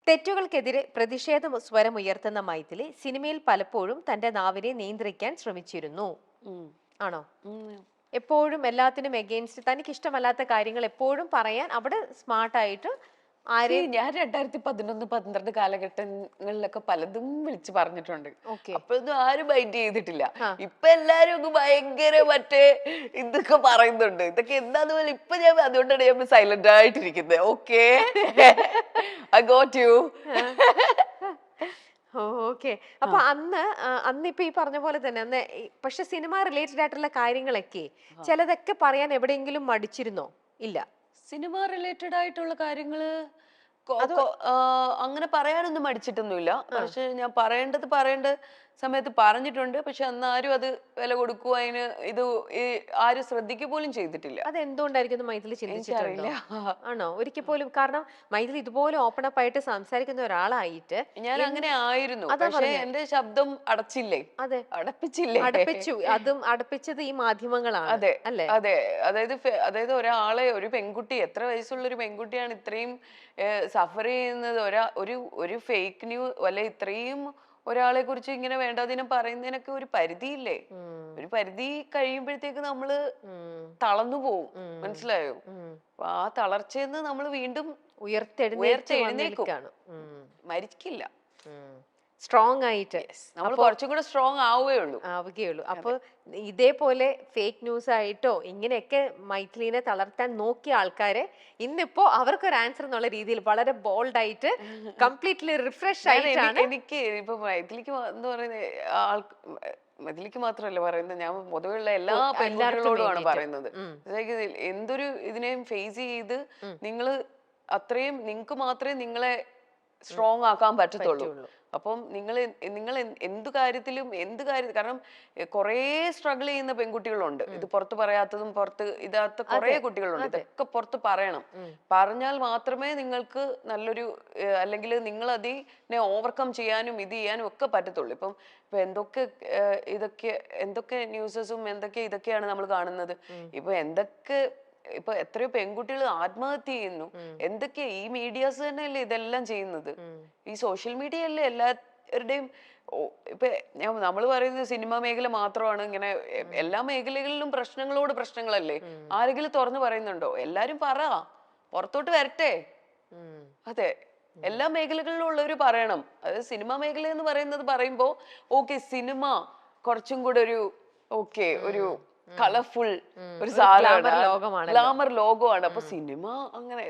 തെറ്റുകൾക്കെതിരെ പ്രതിഷേധ സ്വരമുയർത്തുന്ന മൈഥിലി സിനിമയിൽ പലപ്പോഴും തന്റെ നാവിനെ നിയന്ത്രിക്കാൻ ശ്രമിച്ചിരുന്നു. ഉം. ആണോ? ഉം. എപ്പോഴും എല്ലാത്തിനും എഗെയിൻസ്റ്റ് തനിക്ക് ഇഷ്ടമല്ലാത്ത കാര്യങ്ങൾ എപ്പോഴും പറയാൻ അവിടെ സ്മാർട്ടായിട്ട് ആരെയും. ഞാൻ 2011-12 കാലഘട്ടങ്ങളിലൊക്കെ പലതും വിളിച്ചു പറഞ്ഞിട്ടുണ്ട്. ഓക്കെ. അപ്പോഴൊന്നും ആരും മൈൻഡ് ചെയ്തിട്ടില്ല. ആ. ഇപ്പൊ എല്ലാരും അങ്ങ് ഭയങ്കര മറ്റേ ഇതൊക്കെ പറയുന്നുണ്ട്. ഇതൊക്കെ എന്താന്ന് പോലെ ഇപ്പൊ ഞാൻ അതുകൊണ്ടാണ് ഞാൻ സൈലന്റ് ആയിട്ടിരിക്കുന്നത്. Okay, I got you. Okay. അപ്പൊ അന്ന് ഇപ്പൊ ഈ പറഞ്ഞ പോലെ തന്നെ പക്ഷെ സിനിമ റിലേറ്റഡ് ആയിട്ടുള്ള കാര്യങ്ങളൊക്കെ ചിലതൊക്കെ പറയാൻ എവിടെയെങ്കിലും മടിച്ചിരുന്നോ? ഇല്ല. സിനിമ റിലേറ്റഡ് ആയിട്ടുള്ള കാര്യങ്ങള് അത് അങ്ങനെ പറയാനൊന്നും മടിച്ചിട്ടൊന്നുമില്ല. പക്ഷെ ഞാൻ പറയേണ്ട സമയത്ത് പറഞ്ഞിട്ടുണ്ട്. പക്ഷെ അന്ന് ആരും അത് വില കൊടുക്കുക അതിന് ഈ ആരും ശ്രദ്ധിക്കുക പോലും ചെയ്തിട്ടില്ല. അതെന്തുകൊണ്ടായിരിക്കും മൈഥിലി ചിന്തിച്ചിട്ടുണ്ടോ? എനിക്കറിയില്ല. ആണോ? ഒരിക്കൽ പോലും. കാരണം മൈഥിലി ഇതുപോലെ ഓപ്പൺ അപ്പ് ആയിട്ട് സംസാരിക്കുന്ന ഒരാളായിട്ട് ഞാൻ അങ്ങനെ ആയിരുന്നു. അതാ പക്ഷെ പറഞ്ഞേ. എന്റെ ശബ്ദം അടച്ചില്ലേ, അതെ, അടപ്പിച്ചില്ലേ? അടപ്പിച്ചു. അതും അടപ്പിച്ചത് ഈ മാധ്യമങ്ങളാണ്. അതെ, അല്ലേ? അതെ. അതായത് ഒരു പെൺകുട്ടി, എത്ര വയസ്സുള്ള ഒരു പെൺകുട്ടിയാണ് ഇത്രയും സഫർ ചെയ്യുന്നത്? ഒരു ഫേക്ക് ന്യൂസ് അല്ലെ, ഇത്രയും ഒരാളെ കുറിച്ച് ഇങ്ങനെ വേണ്ടാതിനം പറയുന്നതിനൊക്കെ ഒരു പരിധിയില്ലേ? ഒരു പരിധി കഴിയുമ്പോഴത്തേക്ക് നമ്മള് തളർന്നു പോവും. മനസ്സിലായോ? അപ്പൊ ആ തളർച്ചയെന്ന് നമ്മൾ വീണ്ടും ഉയർത്തെഴുന്നേൽക്കും. മരിക്കില്ല. സ്ട്രോങ് ആയിട്ട് നമ്മൾ കുറച്ചും കൂടെ സ്ട്രോങ് ആവുകയുള്ളൂ. അപ്പൊ ഇതേപോലെ ഫേക്ക് ന്യൂസ് ആയിട്ടോ ഇങ്ങനെയൊക്കെ മൈഥിലിനെ തളർത്താൻ നോക്കിയ ആൾക്കാരെ ഇന്നിപ്പോ അവർക്കൊരു ആൻസർ എന്നുള്ള രീതിയിൽ വളരെ ബോൾഡ് ആയിട്ട് കംപ്ലീറ്റ്ലി റിഫ്രഷ് ആയിട്ടാണ്. എനിക്ക് ഇപ്പൊ മൈഥിലിക്ക് എന്ന് പറയുന്ന മൈഥിലിക്ക് മാത്രമല്ല പറയുന്നത്, ഞാൻ പൊതുവെയുള്ള എല്ലാ പെൺകുട്ടികളോടുമാണ് പറയുന്നത്. എന്തൊരു ഇതിനെയും ഫേസ് ചെയ്ത് നിങ്ങള് അത്രയും നിങ്ങൾക്ക് മാത്രമേ നിങ്ങളെ സ്ട്രോങ് ആക്കാൻ പറ്റത്തുള്ളൂ. അപ്പം നിങ്ങൾ എന്ത് കാര്യത്തിലും കാരണം കുറേ സ്ട്രഗിൾ ചെയ്യുന്ന പെൺകുട്ടികളുണ്ട്. ഇത് പുറത്ത് പറയാത്തതും ഇതാത്ത കുറേ കുട്ടികളുണ്ട്. ഇതൊക്കെ പുറത്ത് പറയണം. പറഞ്ഞാൽ മാത്രമേ നിങ്ങൾക്ക് നല്ലൊരു അല്ലെങ്കിൽ നിങ്ങൾ അതിനെ ഓവർകം ചെയ്യാനും ഇത് ചെയ്യാനും ഒക്കെ പറ്റത്തുള്ളൂ. ഇപ്പൊ എന്തൊക്കെ ന്യൂസസും ഇതൊക്കെയാണ് നമ്മൾ കാണുന്നത്. ഇപ്പൊ എത്രയോ പെൺകുട്ടികൾ ആത്മഹത്യ ചെയ്യുന്നു. എന്തൊക്കെയാ ഈ മീഡിയാസ് തന്നെയല്ലേ ഇതെല്ലാം ചെയ്യുന്നത്? ഈ സോഷ്യൽ മീഡിയ അല്ലേ എല്ലാവരുടെയും. ഇപ്പൊ നമ്മൾ പറയുന്നത് സിനിമ മേഖല മാത്രമാണ് ഇങ്ങനെ. എല്ലാ മേഖലകളിലും പ്രശ്നങ്ങളല്ലേ? ആരെങ്കിലും തുറന്നു പറയുന്നുണ്ടോ? എല്ലാരും പുറത്തോട്ട് വരട്ടെ. അതെ, എല്ലാ മേഖലകളിലും ഉള്ളവര് പറയണം. അതായത് സിനിമ മേഖല എന്ന് പറയുമ്പോ ഓക്കെ, സിനിമ കുറച്ചും കൂടെ ഒരു കളർഫുൾ ഒരു സാധനമാണ്, ഗ്ലാമർ ലോകമാണ്. അപ്പൊ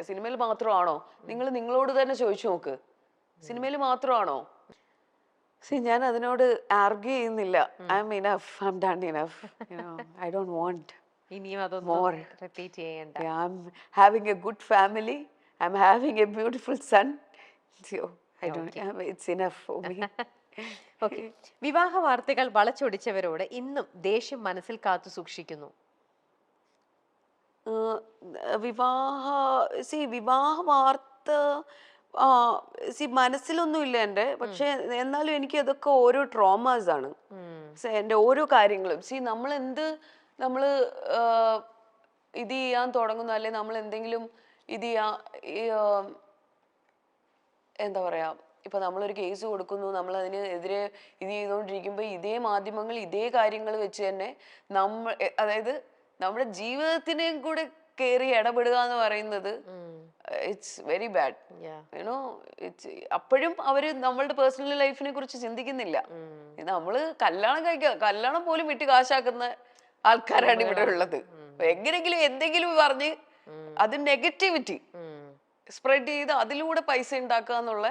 സിനിമയിൽ മാത്രമാണോ? നിങ്ങളോട് തന്നെ ചോദിച്ചു നോക്ക്, സിനിമയിൽ മാത്രമാണോ? ഞാൻ അതിനോട് ആർഗ്യൂ ചെയ്യുന്നില്ല. I M enough, I M done enough. I don't want more. Repeat ചെയ്യണ്ട. I'm having a good family. I'm having a beautiful son. So it's enough for me. Okay. വിവാഹ വാർത്തകൾ വളച്ചൊടിച്ചവരോട് ഇന്നും ദേഷ്യം മനസ്സിൽ കാത്തു സൂക്ഷിക്കുന്നു. വിവാഹ വാർത്ത മനസ്സിലൊന്നും ഇല്ല എൻ്റെ. പക്ഷെ എന്നാലും എനിക്ക് അതൊക്കെ ഓരോ ട്രോമാസ് ആണ്. എൻ്റെ ഓരോ കാര്യങ്ങളും നമ്മള് ഇത് ചെയ്യാൻ തുടങ്ങുന്നു, അല്ലെ നമ്മൾ എന്തെങ്കിലും ഇത് എന്താ പറയാ, ഇപ്പൊ നമ്മളൊരു കേസ് കൊടുക്കുന്നു, നമ്മൾ അതിനെതിരെ ഇത് ചെയ്തുകൊണ്ടിരിക്കുമ്പോ ഇതേ മാധ്യമങ്ങൾ ഇതേ കാര്യങ്ങൾ വെച്ച് തന്നെ അതായത് നമ്മുടെ ജീവിതത്തിനെയും കൂടെ കയറി ഇടപെടുക എന്ന് പറയുന്നത് ഇറ്റ്സ് വെരി ബാഡ്. യുനോ, അപ്പോഴും അവര് നമ്മളുടെ പേഴ്സണൽ ലൈഫിനെ കുറിച്ച് ചിന്തിക്കുന്നില്ല. നമ്മള് കല്യാണം പോലും വിറ്റ് കാശാക്കുന്ന ആൾക്കാരാണ് ഇവിടെ ഉള്ളത്. എങ്ങനെങ്കിലും എന്തെങ്കിലും പറഞ്ഞ് അത് നെഗറ്റിവിറ്റി സ്പ്രെഡ് ചെയ്ത് അതിലൂടെ പൈസ ഉണ്ടാക്കുക എന്നുള്ള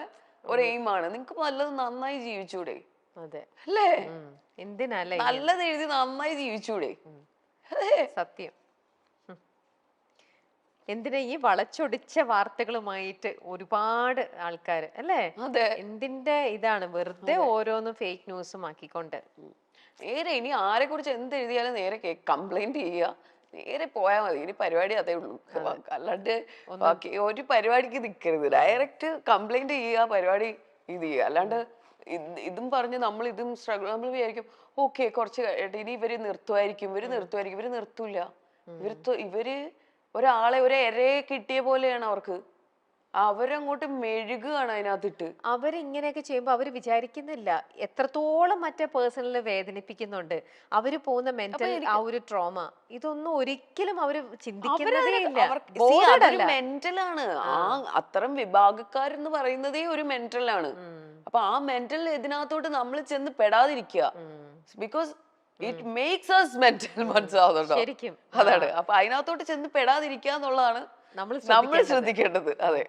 ഒരു എയിമാണ്. നിങ്ങക്ക് നല്ലത് നന്നായി ജീവിച്ചൂടെ? അല്ലേ? എന്തിനല്ലേ നല്ലത് എഴുതി നന്നായി ജീവിച്ചൂടെ? സത്യം. എന്തിനാ ഈ വളച്ചൊടിച്ച വാർത്തകളുമായിട്ട് ഒരുപാട് ആൾക്കാര് അല്ലേ? എന്തിന്റെ ഇതാണ് വെറുതെ ഓരോന്നും ഫേക്ക് ന്യൂസും ആക്കിക്കൊണ്ട്. നേരെ ഇനി ആരെ കുറിച്ച് എന്ത് എഴുതിയാലും നേരെ കംപ്ലൈന്റ് ചെയ്യുക, നേരെ പോയാൽ മതി. ഇനി പരിപാടി അതേ ഉള്ളൂ. അല്ലാണ്ട് ബാക്കി ഒരു പരിപാടിക്ക് നിൽക്കരുത്. ഡയറക്റ്റ് കംപ്ലൈന്റ് ചെയ്യുക, പരിപാടി ഇത് ചെയ്യുക. അല്ലാണ്ട് ഇതും പറഞ്ഞ് ഇതും സ്ട്രഗിൾ. നമ്മൾ വിചാരിക്കും ഓക്കെ കുറച്ച് കഴിയട്ടെ, ഇനി ഇവര് നിർത്തുമായിരിക്കും. ഇവര് നിർത്തൂല. ഇവര് ഒരാളെ ഒരു ഇരയെ കിട്ടിയ പോലെയാണ് അവർക്ക്. അവരങ്ങോട്ട് മെഴുകുകയാണ് അതിനകത്തിട്ട്. അവരിങ്ങനെയൊക്കെ ചെയ്യുമ്പോ അവര് വിചാരിക്കുന്നില്ല എത്രത്തോളം മറ്റേ പേഴ്സണലിനെ വേദനിപ്പിക്കുന്നുണ്ട്. അവര് പോകുന്ന മെന്റൽ ആ ഒരു ട്രോമ ഇതൊന്നും ഒരിക്കലും അവര് ചിന്തിക്കുന്നതേ ഇല്ല. Bothered അതൊരു അല്ല. മെന്റലാണ്. അത്തരം വിഭാഗക്കാരെന്ന് പറയുന്നതേ ഒരു മെന്റലാണ്. അപ്പൊ ആ മെന്റൽ ഇതിനകത്തോട്ട് നമ്മൾ ചെന്ന് പെടാതിരിക്കുക. Because it makes us mental. മനസ്സിലാവുന്നുണ്ടോ? ശരിക്കും. അതാണ്. അപ്പൊ അതിനകത്തോട്ട് ചെന്ന് പെടാതിരിക്കുക എന്നുള്ളതാണ് നമ്മൾ നമ്മൾ ശ്രദ്ധിക്കേണ്ടത്. അതെ,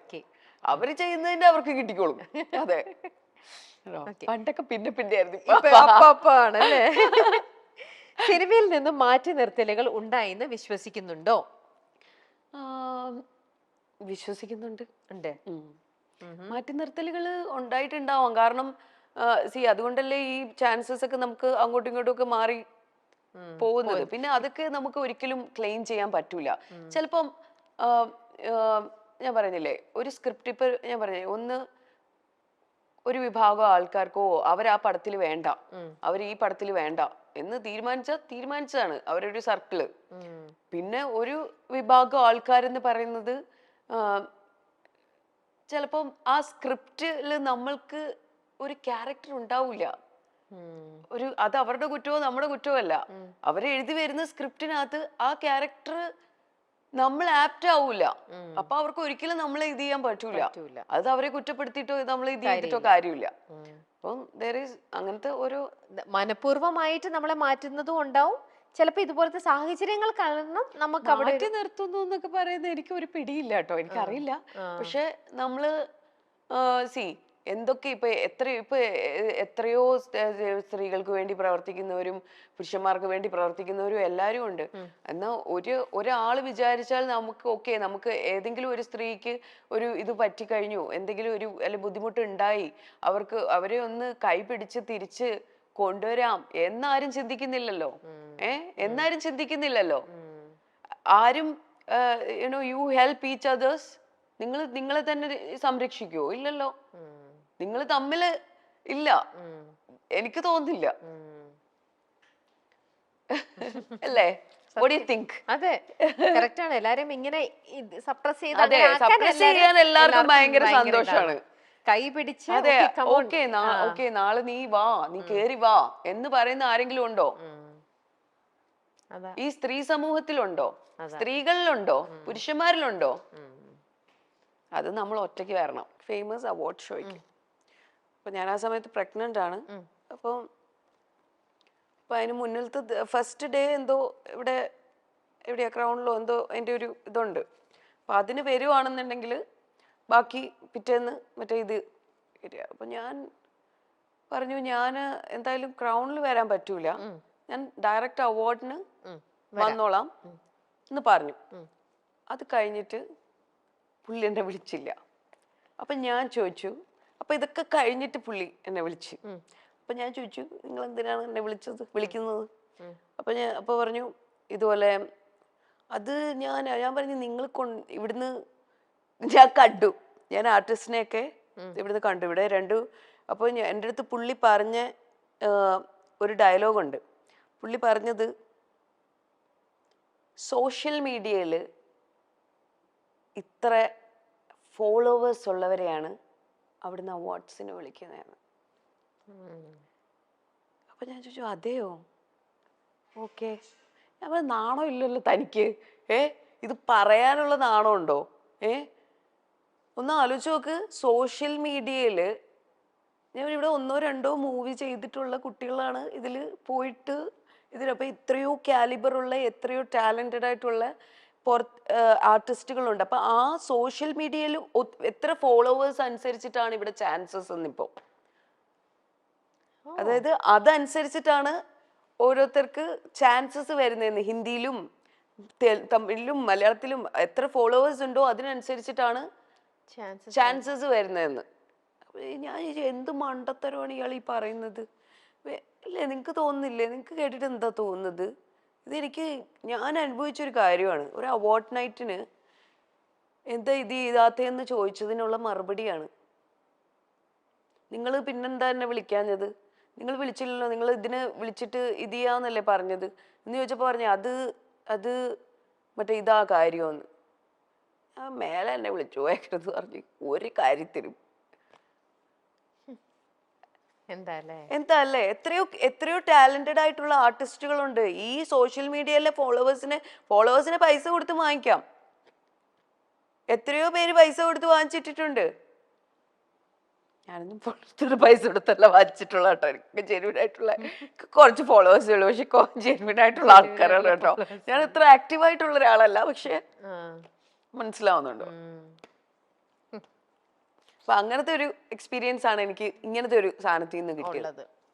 അവര് ചെയ്യുന്നതിന്റെ അവർക്ക് കിട്ടിക്കോളും. അതെ, പണ്ടൊക്കെ പിന്നെ പിന്നെ ആയിരുന്നു. ആണല്ലേ? സിനിമയിൽ നിന്ന് മാറ്റി നിർത്തലുകൾ ഉണ്ടായിന്ന് വിശ്വസിക്കുന്നുണ്ടോ? വിശ്വസിക്കുന്നുണ്ട്. ഉണ്ട്. മാറ്റി നിർത്തലുകൾ ഉണ്ടായിട്ടുണ്ടാവാം. കാരണം അതുകൊണ്ടല്ലേ ഈ ചാൻസസ് ഒക്കെ നമുക്ക് അങ്ങോട്ടും ഇങ്ങോട്ടും ഒക്കെ മാറി പോകുന്നത്. പിന്നെ അതൊക്കെ നമുക്ക് ഒരിക്കലും ക്ലെയിം ചെയ്യാൻ പറ്റൂല. ചിലപ്പം ഞാൻ പറഞ്ഞില്ലേ, ഒരു സ്ക്രിപ്റ്റ് ഇപ്പൊ ഞാൻ പറഞ്ഞില്ലേ, ഒരു വിഭാഗം ആൾക്കാർക്കോ അവർ ആ പടത്തിൽ വേണ്ട, അവർ ഈ പടത്തിൽ വേണ്ട എന്ന് തീരുമാനിച്ചതാണ് അവരൊരു സർക്കിള്. പിന്നെ ഒരു വിഭാഗം ആൾക്കാരെന്ന് പറയുന്നത് ചിലപ്പം ആ സ്ക്രിപ്റ്റില് നമ്മൾക്ക് ഒരു ക്യാരക്ടർ ഉണ്ടാവില്ല. അത് അവരുടെ കുറ്റമോ നമ്മുടെ കുറ്റമോ അല്ല. അവര് എഴുതി വരുന്ന സ്ക്രിപ്റ്റിനകത്ത് ആ ക്യാരക്ടർ നമ്മൾ ആപ്റ്റ് ആവൂല. അപ്പൊ അവർക്ക് ഒരിക്കലും നമ്മളെ ഇത് ചെയ്യാൻ പറ്റൂല. അത് അവരെ കുറ്റപ്പെടുത്തിയിട്ടോ നമ്മൾ ഇത് ചെയ്തിട്ടോ കാര്യമില്ല. അപ്പം അങ്ങനത്തെ ഒരു മനഃപൂർവ്വമായിട്ട് നമ്മളെ മാറ്റുന്നതും ഉണ്ടാവും. ചിലപ്പോ ഇതുപോലത്തെ സാഹചര്യങ്ങൾ കാരണം നമുക്ക് അവിടെ മാറ്റി നിർത്തുന്നു എന്നൊക്കെ പറയുന്നത് എനിക്ക് ഒരു പിടിയില്ല കേട്ടോ, എനിക്കറിയില്ല. പക്ഷെ നമ്മള് എന്തൊക്കെ ഇപ്പൊ എത്രയോ സ്ത്രീകൾക്ക് വേണ്ടി പ്രവർത്തിക്കുന്നവരും പുരുഷന്മാർക്ക് വേണ്ടി പ്രവർത്തിക്കുന്നവരും എല്ലാരും ഉണ്ട്. എന്നാ ഒരാള് വിചാരിച്ചാൽ നമുക്ക് ഏതെങ്കിലും ഒരു സ്ത്രീക്ക് ഒരു ഇത് പറ്റിക്കഴിഞ്ഞു, എന്തെങ്കിലും അല്ലെ ബുദ്ധിമുട്ട് ഉണ്ടായി, അവരെ ഒന്ന് കൈപിടിച്ച് തിരിച്ച് കൊണ്ടുവരാം എന്നാരും ചിന്തിക്കുന്നില്ലല്ലോ. എന്നാരും ചിന്തിക്കുന്നില്ലല്ലോ. ആരും യു ഹെൽപ്പ് ഈച്ച് അതേഴ്സ്. നിങ്ങളെ തന്നെ സംരക്ഷിക്കുവോ? ഇല്ലല്ലോ. നിങ്ങൾ തമ്മില് ഇല്ല, എനിക്ക് തോന്നുന്നില്ല. അല്ലേ? What do you think? അതെ, കറക്റ്റ് ആണ്. എല്ലാരും ഇങ്ങനെ സപ്രസ് ചെയ്യാൻ എല്ലാവർക്കും ഭയങ്കര സന്തോഷാണ്. കൈ പിടിച്ച് അതെ, ഓക്കെ നാളെ നീ വാ, നീ കേറി വാ എന്ന് പറയുന്ന ആരെങ്കിലും ഉണ്ടോ? ഈ സ്ത്രീ സമൂഹത്തിലുണ്ടോ? സ്ത്രീകളിലുണ്ടോ? പുരുഷന്മാരിലുണ്ടോ? അത് നമ്മൾ ഒറ്റയ്ക്ക് വരണം. ഫേമസ് അവാർഡ് ഷോയ്ക്ക് അപ്പൊ ഞാൻ ആ സമയത്ത് പ്രഗ്നന്റ് ആണ്. അപ്പൊ അതിന് മുന്നിലത്തെ ഫസ്റ്റ് ഡേ എന്തോ എവിടെയാ ക്രൗണിലോ എന്തോ അതിന്റെ ഒരു ഇതുണ്ട്. അപ്പൊ അതിന് വരുവാണെന്നുണ്ടെങ്കിൽ ബാക്കി പിറ്റേന്ന് മറ്റേ ഇത് വരിക. അപ്പൊ ഞാൻ പറഞ്ഞു, ഞാൻ എന്തായാലും ക്രൗണിൽ വരാൻ പറ്റൂല, ഞാൻ ഡയറക്റ്റ് അവാർഡിന് വന്നോളാം എന്ന് പറഞ്ഞു. അത് കഴിഞ്ഞിട്ട് പുള്ളി എന്നെ വിളിച്ചില്ല. അപ്പൊ ഞാൻ ചോദിച്ചു, അപ്പൊ ഇതൊക്കെ കഴിഞ്ഞിട്ട് പുള്ളി എന്നെ വിളിച്ചു. അപ്പൊ ഞാൻ ചോദിച്ചു, നിങ്ങൾ എന്തിനാണ് എന്നെ വിളിക്കുന്നത്? അപ്പൊ പറഞ്ഞു ഇതുപോലെ. അത് ഞാൻ പറഞ്ഞു, നിങ്ങൾ ഇവിടുന്ന് ഞാൻ കണ്ടു, ഞാൻ ആർട്ടിസ്റ്റിനെയൊക്കെ ഇവിടുന്ന് കണ്ടു, ഇവിടെ രണ്ടു. അപ്പോൾ എൻ്റെ അടുത്ത് പുള്ളി പറഞ്ഞ ഒരു ഡയലോഗുണ്ട്. പുള്ളി പറഞ്ഞത്, സോഷ്യൽ മീഡിയയിൽ ഇത്ര ഫോളോവേഴ്സ് ഉള്ളവരെയാണ് അവിടുന്ന് അവാർഡ്സിന് വിളിക്കുന്നതെന്ന്. അപ്പൊ ഞാൻ ചോദിച്ചു, അതെയോ? ഓക്കെ. ഞാൻ പറഞ്ഞു, നാണോ ഇല്ലല്ലോ തനിക്ക്? ഇത് പറയാനുള്ള നാണം ഉണ്ടോ? ഒന്ന് ആലോചിച്ച് നോക്ക്. സോഷ്യൽ മീഡിയയില് ഞാൻ ഇവിടെ 1 or 2 മൂവി ചെയ്തിട്ടുള്ള കുട്ടികളാണ് ഇതിൽ പോയിട്ട് ഇതിലപ്പോ ഇത്രയോ കാലിബർ ഉള്ള, എത്രയോ ടാലന്റഡ് ആയിട്ടുള്ള ആർട്ടിസ്റ്റുകളുണ്ട്. അപ്പൊ ആ സോഷ്യൽ മീഡിയയിൽ എത്ര ഫോളോവേഴ്സ് അനുസരിച്ചിട്ടാണ് ഇവിടെ ചാൻസസ് എന്നിപ്പോ. അതായത് അതനുസരിച്ചിട്ടാണ് ഓരോരുത്തർക്ക് ചാൻസസ് വരുന്നതെന്ന്. ഹിന്ദിയിലും തമിഴിലും മലയാളത്തിലും എത്ര ഫോളോവേഴ്സ് ഉണ്ടോ അതിനനുസരിച്ചിട്ടാണ് ചാൻസസ് വരുന്നതെന്ന്. ഞാൻ എന്ത് മണ്ടത്തരമാണ് ഇയാൾ ഈ പറയുന്നത്? അല്ലേ, നിങ്ങക്ക് തോന്നുന്നില്ലേ? നിങ്ങക്ക് കേട്ടിട്ട് എന്താ തോന്നുന്നത്? ഞാൻ അനുഭവിച്ചൊരു കാര്യമാണ്. ഒരു അവാർഡ് നൈറ്റിന് എന്താ ഇത് ചെയ്താത്തേന്ന് ചോദിച്ചതിനുള്ള മറുപടിയാണ്. നിങ്ങൾ പിന്നെന്താ എന്നെ വിളിക്കാഞ്ഞത്? നിങ്ങൾ വിളിച്ചില്ലല്ലോ, നിങ്ങൾ ഇതിന് വിളിച്ചിട്ട് ഇത് ചെയ്യാന്നല്ലേ പറഞ്ഞത് എന്ന് ചോദിച്ചപ്പോൾ പറഞ്ഞു, അത് മറ്റേ ഇതാ കാര്യമെന്ന്. മേലെ എന്നെ വിളിച്ചു പോയേക്കരുത് പറഞ്ഞു ഒരു കാര്യത്തിനും. എന്താ അല്ലേ, എത്രയോ ടാലന്റഡ് ആയിട്ടുള്ള ആർട്ടിസ്റ്റുകളുണ്ട്. ഈ സോഷ്യൽ മീഡിയയിലെ ഫോളോവേഴ്സിനെ പൈസ കൊടുത്ത് വാങ്ങിക്കാം. എത്രയോ പേര് പൈസ കൊടുത്ത് വാങ്ങിച്ചിട്ടിട്ടുണ്ട്. ഞാനൊന്നും പൈസ കൊടുത്തല്ല വാങ്ങിച്ചിട്ടുള്ള കേട്ടോ. എനിക്ക് ജെന്യൂൻ ആയിട്ടുള്ള കുറച്ച് ഫോളോവേഴ്സേ ഉള്ളൂ, പക്ഷെ ജെന്യൂൻ ആയിട്ടുള്ള ആൾക്കാരാണ് കേട്ടോ. ഞാൻ ഇത്ര ആക്റ്റീവ് ആയിട്ടുള്ള ഒരാളല്ല, പക്ഷെ മനസ്സിലാവുന്നുണ്ടോ? അപ്പൊ അങ്ങനത്തെ ഒരു എക്സ്പീരിയൻസ് ആണ് എനിക്ക് ഇങ്ങനത്തെ ഒരു സാധനത്തിൽ നിന്ന് കിട്ടിയത്.